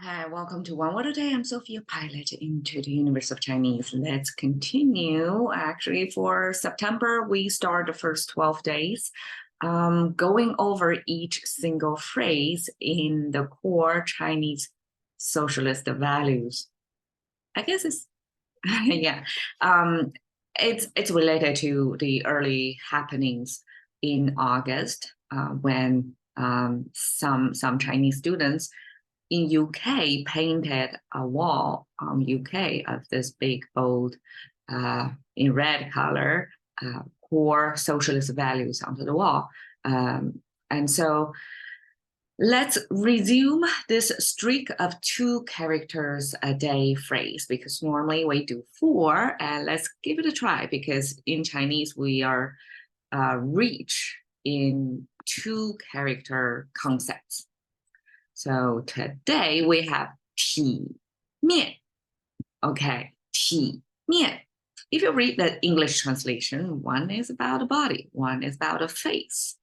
Hi, welcome to One Word a Day. I'm Sophia, pilot into the universe of Chinese. Let's continue. Actually, for September, we start the first 12 days, going over each single phrase in the core Chinese socialist values. I guess it's, yeah, it's related to the early happenings in August when some Chinese students in UK painted a wall on UK of this big bold in red color core socialist values onto the wall. And so let's resume this streak of 2 characters a day phrase, because normally we do 4, and let's give it a try, because in Chinese we are rich in 2 character concepts. So today we have 体面. Okay, 体面. If you read the English translation, one is about a body, one is about a face.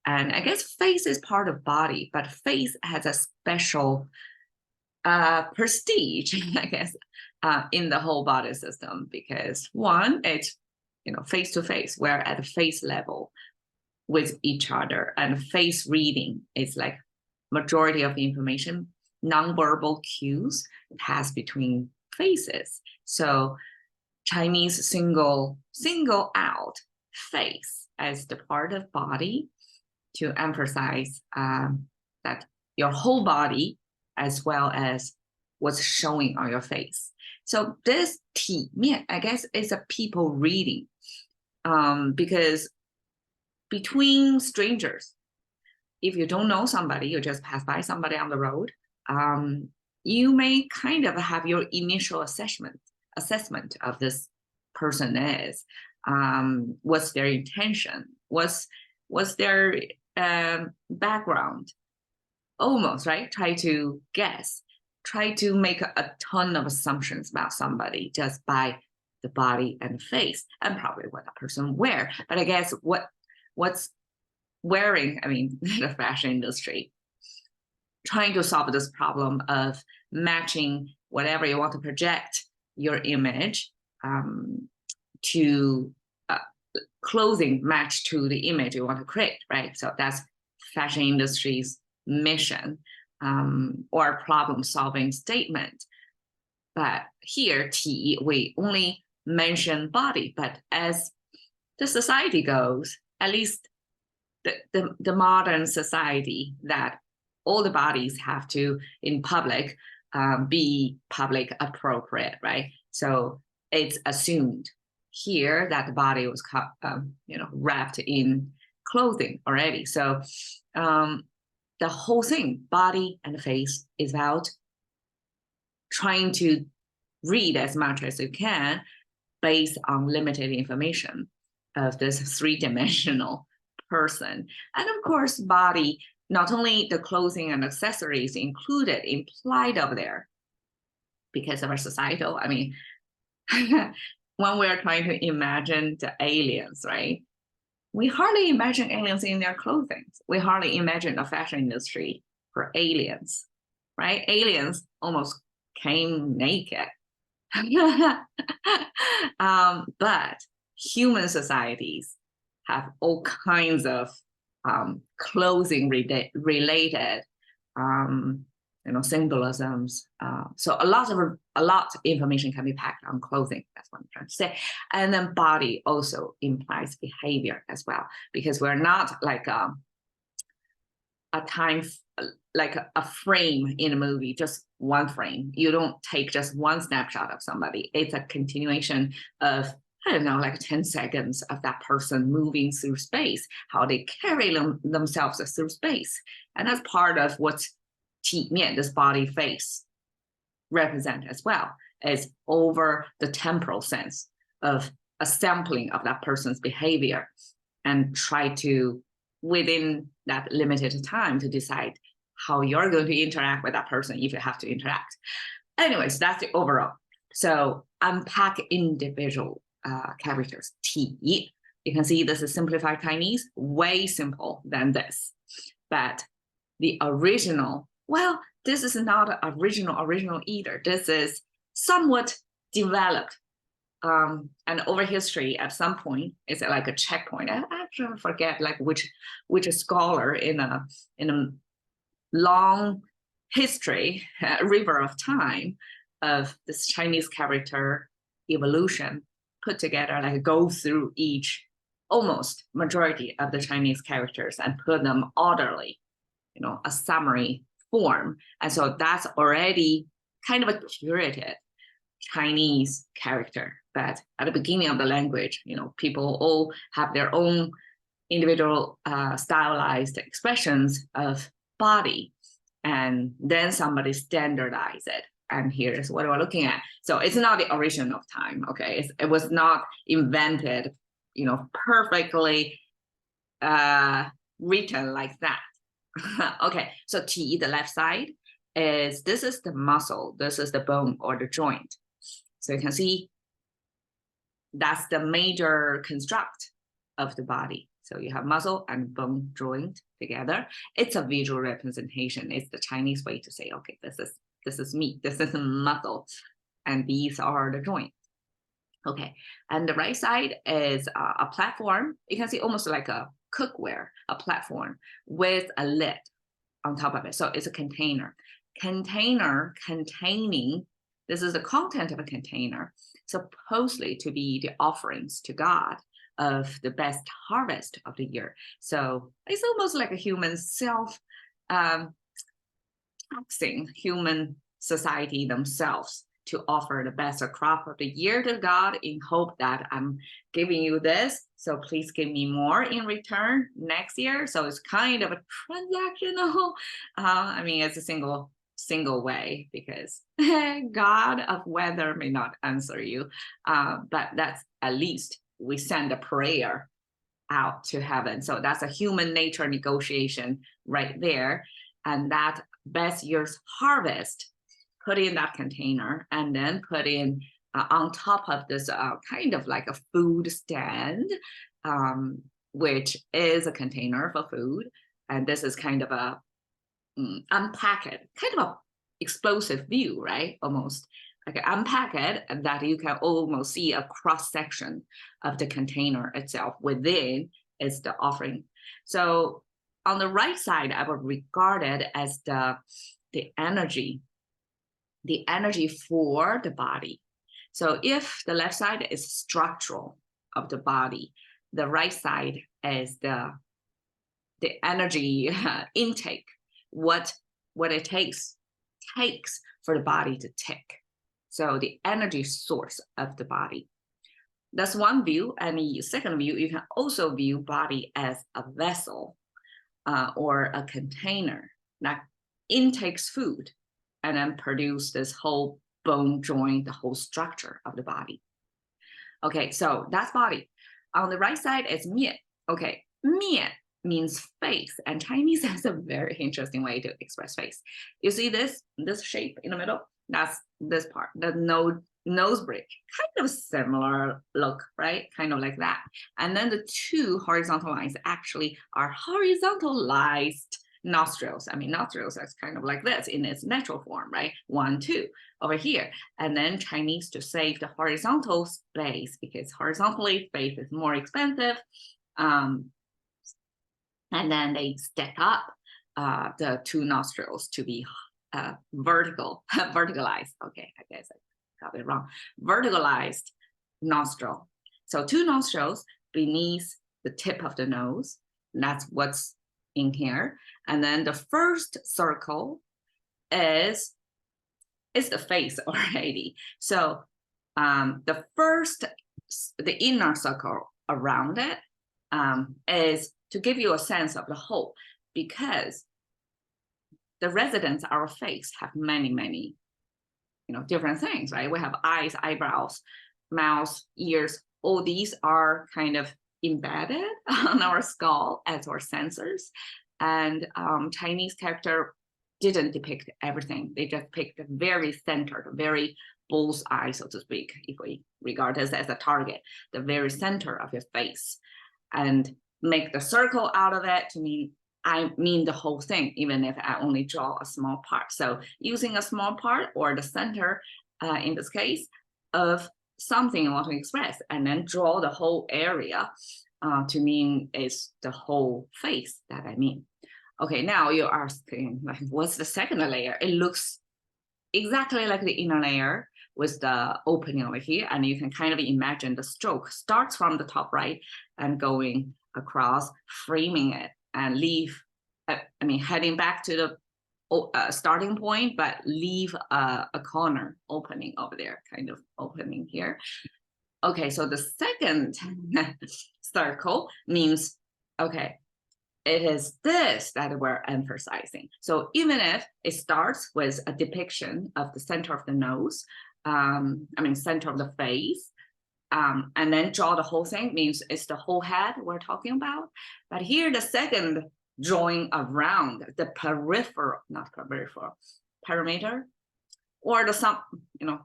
And I guess face is part of body, but face has a special prestige, I guess, in the whole body system, because one, it's face to face. We're at a face level with each other, and face reading is like majority of the information, nonverbal cues pass between faces. So Chinese single out face as the part of body to emphasize that your whole body as well as what's showing on your face. So this 体面, I guess, is a people reading, because between strangers, if you don't know somebody, you just pass by somebody on the road, you may kind of have your initial assessment of this person is, what's their intention, what's their background, almost, right? Try to guess, try to make a ton of assumptions about somebody just by the body and face, and probably what a person wear. But I guess what's wearing, the fashion industry, trying to solve this problem of matching whatever you want to project your image to clothing match to the image you want to create, right? So that's fashion industry's mission or problem-solving statement. But here, we only mention body, but as the society goes, at least the modern society, that all the bodies have to, in public, be public appropriate, right? So it's assumed here that the body was wrapped in clothing already. So the whole thing, body and face, is about trying to read as much as you can based on limited information of this 3-dimensional person. And of course, body, not only the clothing and accessories included, implied over there, because of our societal, when we're trying to imagine the aliens, right? We hardly imagine aliens in their clothing. We hardly imagine a fashion industry for aliens, right? Aliens almost came naked. But human societies have all kinds of clothing related symbolisms. So a lot of information can be packed on clothing. That's what I'm trying to say. And then body also implies behavior as well, because we're not like a frame in a movie, just one frame. You don't take just one snapshot of somebody. It's a continuation of, 10 seconds of that person moving through space, how they carry themselves through space. And that's part of what 体面, this body face, represent as well, is over the temporal sense of a sampling of that person's behavior, and try to, within that limited time, to decide how you're going to interact with that person if you have to interact. Anyways, that's the overall. So unpack individual characters. 体, you can see this is simplified Chinese, way simple than this. But the original, well, this is not original either. This is somewhat developed. And over history, at some point, it's like a checkpoint. I actually forget like which scholar in a long history, river of time of this Chinese character evolution put together, like go through each almost majority of the Chinese characters and put them orderly, a summary form. And so that's already kind of a curated Chinese character. But at the beginning of the language, people all have their own individual stylized expressions of body, and then somebody standardize it. And here's what we're looking at. So it's not the origin of time, okay? It was not invented, perfectly written like that. Okay, so T, the left side, this is the muscle, this is the bone or the joint. So you can see that's the major construct of the body. So you have muscle and bone joint together. It's a visual representation. It's the Chinese way to say, okay, this is meat, this is muscle, and these are the joints. Okay, and the right side is a platform. You can see almost like a cookware, a platform with a lid on top of it. So it's a container. Container containing, this is the content of a container, supposedly to be the offerings to God of the best harvest of the year. So it's almost like a human taxing human society themselves to offer the best crop of the year to God in hope that I'm giving you this, so please give me more in return next year. So it's kind of a transactional, it's a single way, because God of weather may not answer you, but that's at least we send a prayer out to heaven. So that's a human nature negotiation right there. And that best year's harvest, put in that container, and then put in on top of this kind of like a food stand, which is a container for food. And this is kind of a unpack it, kind of a explosive view, right? Almost like unpack it, and that you can almost see a cross section of the container itself. Within is the offering. So on the right side, I would regard it as the energy for the body. So if the left side is structural of the body, the right side is the energy intake, what it takes for the body to tick. So the energy source of the body. That's one view. And the second view, you can also view body as a vessel or a container that intakes food and then produce this whole bone joint, the whole structure of the body. Okay, so that's body. On the right side is mian. Okay, mian means face, and Chinese has a very interesting way to express face. You see this shape in the middle? That's this part, the nose bridge, kind of similar look, right? Kind of like that. And then the two horizontal lines actually are horizontalized nostrils. Nostrils is kind of like this in its natural form, right? 1, 2 over here. And then Chinese to save the horizontal space, because horizontally space is more expensive. And then they stack up the two nostrils to be verticalized. Okay, I guess I got it wrong. Verticalized nostril. So two nostrils beneath the tip of the nose. And that's what's in here. And then the first circle is the face already. So the inner circle around it is to give you a sense of the whole, because the residents of our face have many, different things, right? We have eyes, eyebrows, mouth, ears. All these are kind of embedded on our skull as our sensors. And Chinese character didn't depict everything. They just picked the very center, the very bull's eye, so to speak, if we regard this as a target, the very center of your face, and make the circle out of it to mean I mean the whole thing, even if I only draw a small part. So using a small part or the center, in this case, of something I want to express, and then draw the whole area to mean is the whole face that I mean. Okay, now you're asking, like, what's the second layer? It looks exactly like the inner layer with the opening over here, and you can kind of imagine the stroke starts from the top right and going across, framing it, and leave, heading back to the starting point, but leave a corner opening over there, kind of opening here. Okay, so the second circle means, okay, it is this that we're emphasizing. So even if it starts with a depiction of the center of the nose, center of the face, and then draw the whole thing, means it's the whole head we're talking about. But here, the second drawing around the perimeter, or the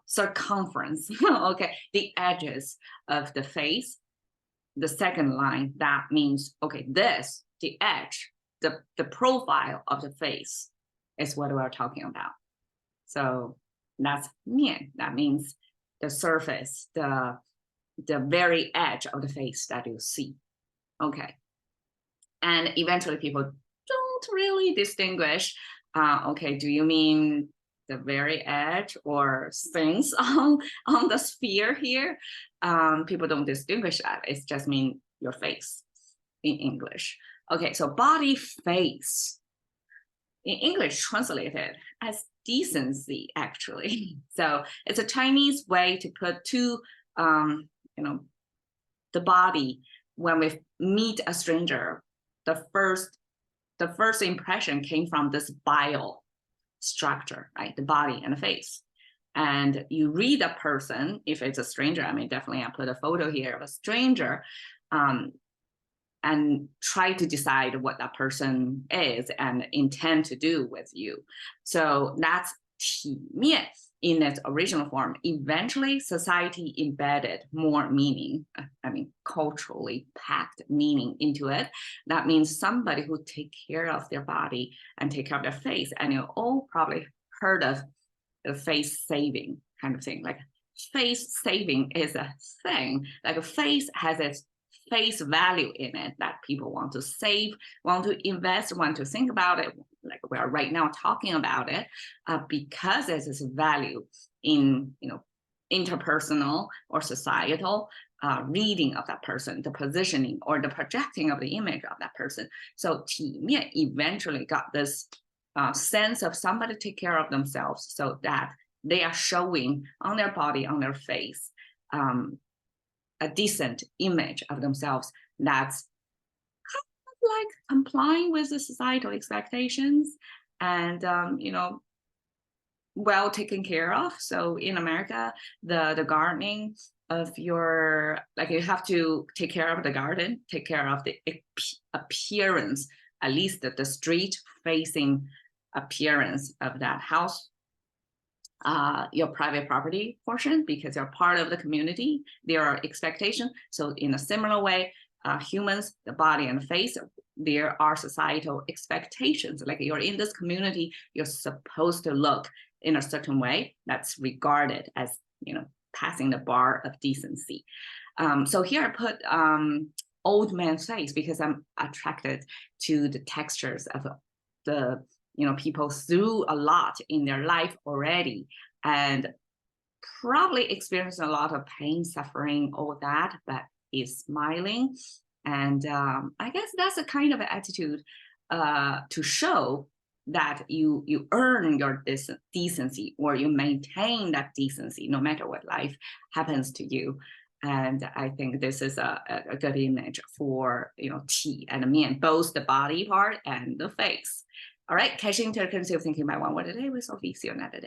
circumference, okay, the edges of the face, the second line, that means, okay, this, the edge, the profile of the face is what we're talking about. So that's 面, that means the surface, the very edge of the face that you see. Okay. And eventually people don't really distinguish, okay, do you mean the very edge or things on the sphere here? People don't distinguish that. It's just mean your face in English. Okay, so body face in English translated as decency, actually. So it's a Chinese way to put two, the body. When we meet a stranger, the first impression came from this bio structure, right? The body and the face. And you read a person, if it's a stranger, definitely I put a photo here of a stranger, and try to decide what that person is and intend to do with you. So that's 体面 in its original form. Eventually, society embedded more meaning, culturally packed meaning into it. That means somebody who take care of their body and take care of their face. And you all probably heard of the face saving kind of thing. Like face saving is a thing. Like a face has its face value in it that people want to save, want to invest, want to think about it, like we are right now talking about it, because there's this value in interpersonal or societal reading of that person, the positioning or the projecting of the image of that person. So 体面 eventually got this sense of somebody take care of themselves, so that they are showing on their body, on their face, a decent image of themselves that's kind of like complying with the societal expectations and well taken care of. So in America, the gardening of your, like, you have to take care of the garden, take care of the appearance, at least the street facing appearance of that house, your private property portion, because you're part of the community. There are expectations. So in a similar way, humans, the body and the face, there are societal expectations. Like you're in this community, you're supposed to look in a certain way that's regarded as, passing the bar of decency. So here I put old man's face because I'm attracted to the textures of the people through a lot in their life already, and probably experienced a lot of pain, suffering, all that, but is smiling. And I guess that's a kind of attitude to show that you earn your decency, or you maintain that decency no matter what life happens to you. And I think this is a good image for 体 and 面, both the body part and the face. All right, caching to the currency of thinking by one word a day. We shall see you another day.